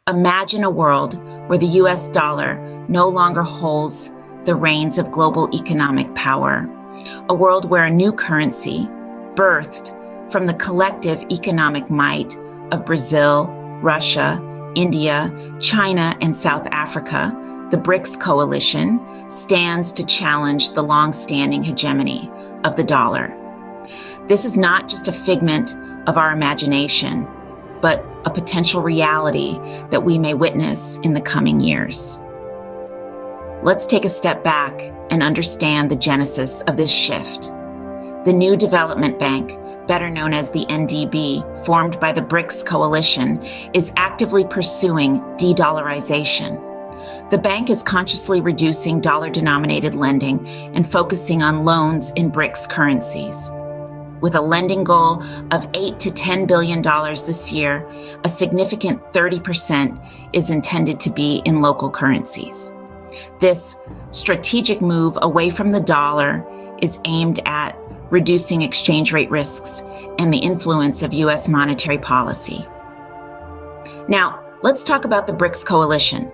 Imagine a world where the US dollar no longer holds the reins of global economic power, a world where a new currency, birthed from the collective economic might of Brazil, Russia, India, China, and South Africa, the BRICS coalition, stands to challenge the long-standing hegemony of the dollar. This is not just a figment of our imagination, but a potential reality that we may witness in the coming years. Let's take a step back and understand the genesis of this shift. The new development bank, better known as the NDB, formed by the BRICS coalition, is actively pursuing de-dollarization. The bank is consciously reducing dollar-denominated lending and focusing on loans in BRICS currencies. With a lending goal of $8 to $10 billion this year, a significant 30% is intended to be in local currencies. This strategic move away from the dollar is aimed at reducing exchange rate risks and the influence of U.S. monetary policy. Now, let's talk about the BRICS coalition.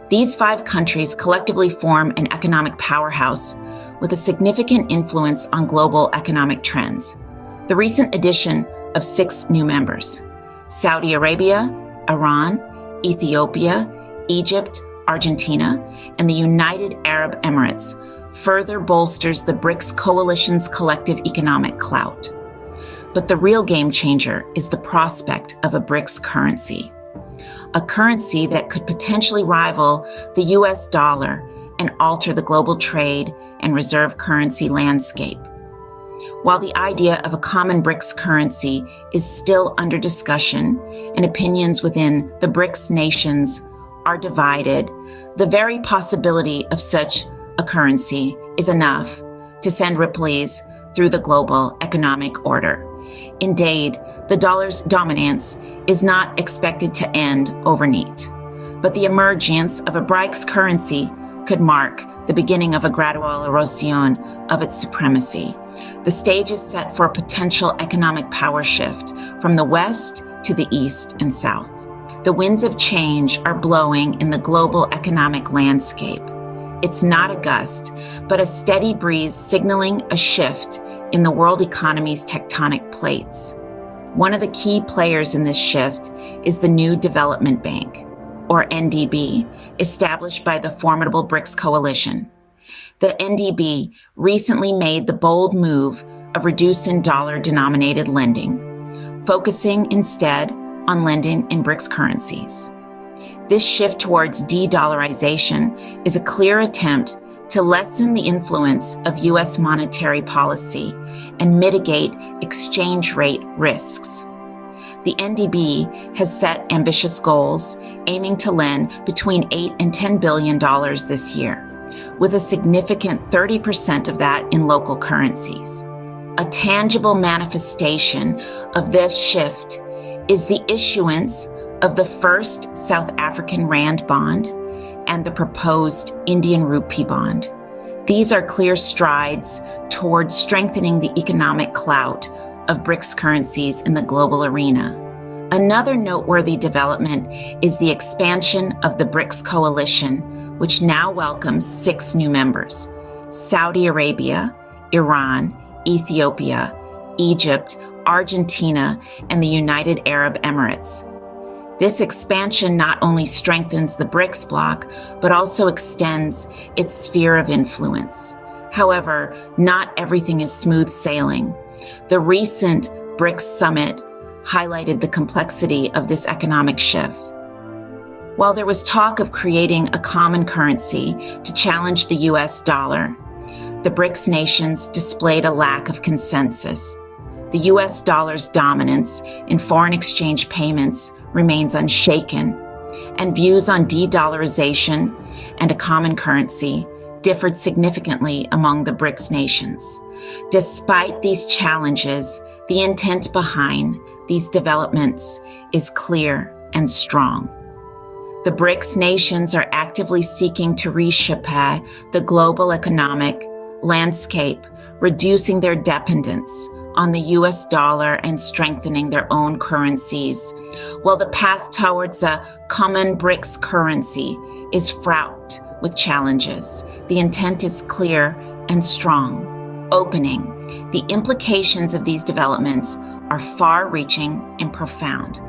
These 5 countries collectively form an economic powerhouse with a significant influence on global economic trends. The recent addition of 6 new members, Saudi Arabia, Iran, Ethiopia, Egypt, Argentina, and the United Arab Emirates, further bolsters the BRICS coalition's collective economic clout. But the real game changer is the prospect of a BRICS currency, a currency that could potentially rival the US dollar and alter the global trade and reserve currency landscape. While the idea of a common BRICS currency is still under discussion and opinions within the BRICS nations are divided, the very possibility of such a currency is enough to send ripples through the global economic order. Indeed, the dollar's dominance is not expected to end overnight, but the emergence of a BRICS currency could mark the beginning of a gradual erosion of its supremacy. The stage is set for a potential economic power shift from the West to the East and South. The winds of change are blowing in the global economic landscape. It's not a gust, but a steady breeze signaling a shift in the world economy's tectonic plates. One of the key players in this shift is the new development bank, or NDB, established by the formidable BRICS coalition. The NDB recently made the bold move of reducing dollar-denominated lending, focusing instead on lending in BRICS currencies. This shift towards de-dollarization is a clear attempt to lessen the influence of U.S. monetary policy and mitigate exchange rate risks. The NDB has set ambitious goals, aiming to lend between $8 and $10 billion this year, with a significant 30% of that in local currencies. A tangible manifestation of this shift is the issuance of the first South African Rand bond and the proposed Indian Rupee bond. These are clear strides towards strengthening the economic clout of BRICS currencies in the global arena. Another noteworthy development is the expansion of the BRICS coalition, which now welcomes 6 new members: Saudi Arabia, Iran, Ethiopia, Egypt, Argentina, and the United Arab Emirates. This expansion not only strengthens the BRICS bloc, but also extends its sphere of influence. However, not everything is smooth sailing. The recent BRICS summit highlighted the complexity of this economic shift. While there was talk of creating a common currency to challenge the US dollar, the BRICS nations displayed a lack of consensus. The US dollar's dominance in foreign exchange payments remains unshaken, and views on de-dollarization and a common currency differed significantly among the BRICS nations. Despite these challenges, the intent behind these developments is clear and strong. The BRICS nations are actively seeking to reshape the global economic landscape, reducing their dependence on the US dollar and strengthening their own currencies. While the path towards a common BRICS currency is fraught with challenges, the intent is clear and strong. Opening. The implications of these developments are far-reaching and profound.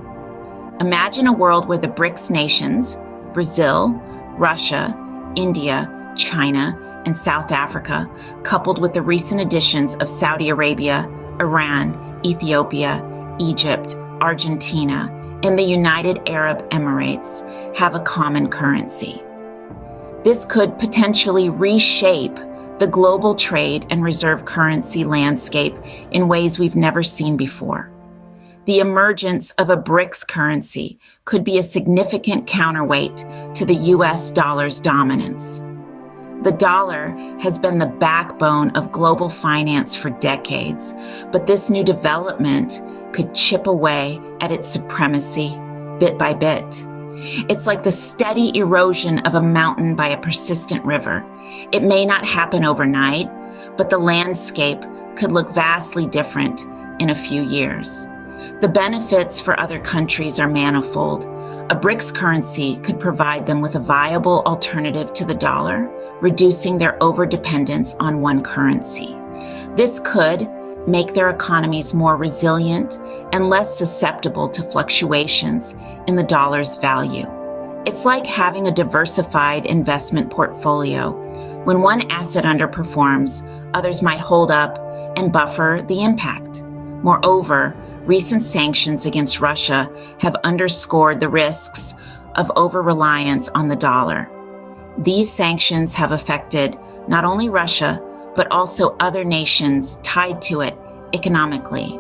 Imagine a world where the BRICS nations, Brazil, Russia, India, China, and South Africa, coupled with the recent additions of Saudi Arabia, Iran, Ethiopia, Egypt, Argentina, and the United Arab Emirates, have a common currency. This could potentially reshape the global trade and reserve currency landscape in ways we've never seen before. The emergence of a BRICS currency could be a significant counterweight to the US dollar's dominance. The dollar has been the backbone of global finance for decades, but this new development could chip away at its supremacy bit by bit. It's like the steady erosion of a mountain by a persistent river. It may not happen overnight, but the landscape could look vastly different in a few years. The benefits for other countries are manifold. A BRICS currency could provide them with a viable alternative to the dollar, reducing their overdependence on one currency. This could make their economies more resilient and less susceptible to fluctuations in the dollar's value. It's like having a diversified investment portfolio. When one asset underperforms, others might hold up and buffer the impact. Moreover, recent sanctions against Russia have underscored the risks of over-reliance on the dollar. These sanctions have affected not only Russia, but also other nations tied to it economically.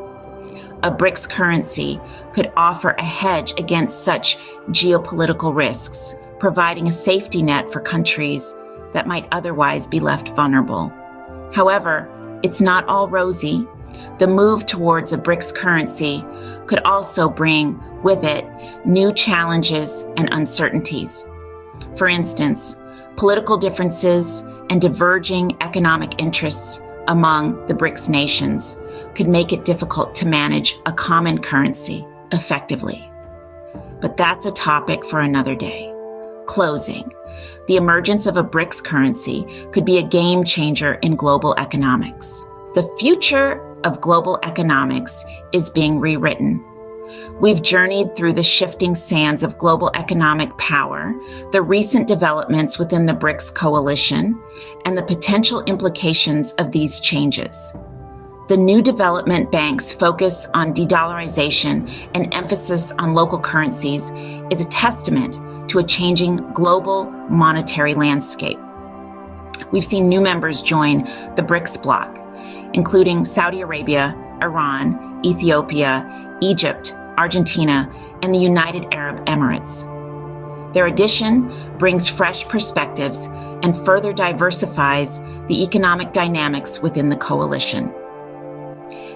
A BRICS currency could offer a hedge against such geopolitical risks, providing a safety net for countries that might otherwise be left vulnerable. However, it's not all rosy. The move towards a BRICS currency could also bring with it new challenges and uncertainties. For instance, political differences and diverging economic interests among the BRICS nations could make it difficult to manage a common currency effectively. But that's a topic for another day. Closing. The emergence of a BRICS currency could be a game changer in global economics. The future of global economics is being rewritten. We've journeyed through the shifting sands of global economic power, the recent developments within the BRICS coalition, and the potential implications of these changes. The new development banks' focus on de-dollarization and emphasis on local currencies is a testament to a changing global monetary landscape. We've seen new members join the BRICS bloc, including Saudi Arabia, Iran, Ethiopia, Egypt, Argentina, and the United Arab Emirates. Their addition brings fresh perspectives and further diversifies the economic dynamics within the coalition.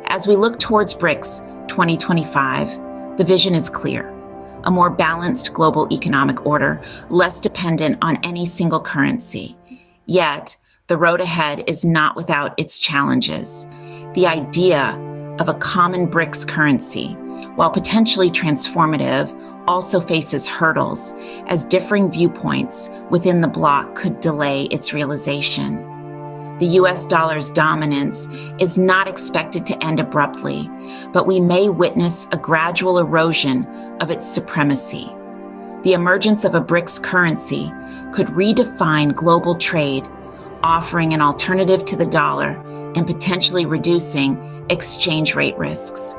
As we look towards BRICS 2025, the vision is clear: a more balanced global economic order, less dependent on any single currency. Yet, the road ahead is not without its challenges. The idea of a common BRICS currency, while potentially transformative, also faces hurdles, as differing viewpoints within the bloc could delay its realization. The US dollar's dominance is not expected to end abruptly, but we may witness a gradual erosion of its supremacy. The emergence of a BRICS currency could redefine global trade, offering an alternative to the dollar and potentially reducing exchange rate risks.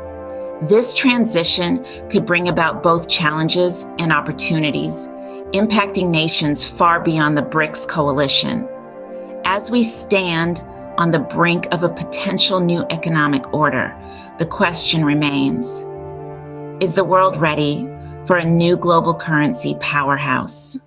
This transition could bring about both challenges and opportunities, impacting nations far beyond the BRICS coalition. As we stand on the brink of a potential new economic order, the question remains: is the world ready for a new global currency powerhouse?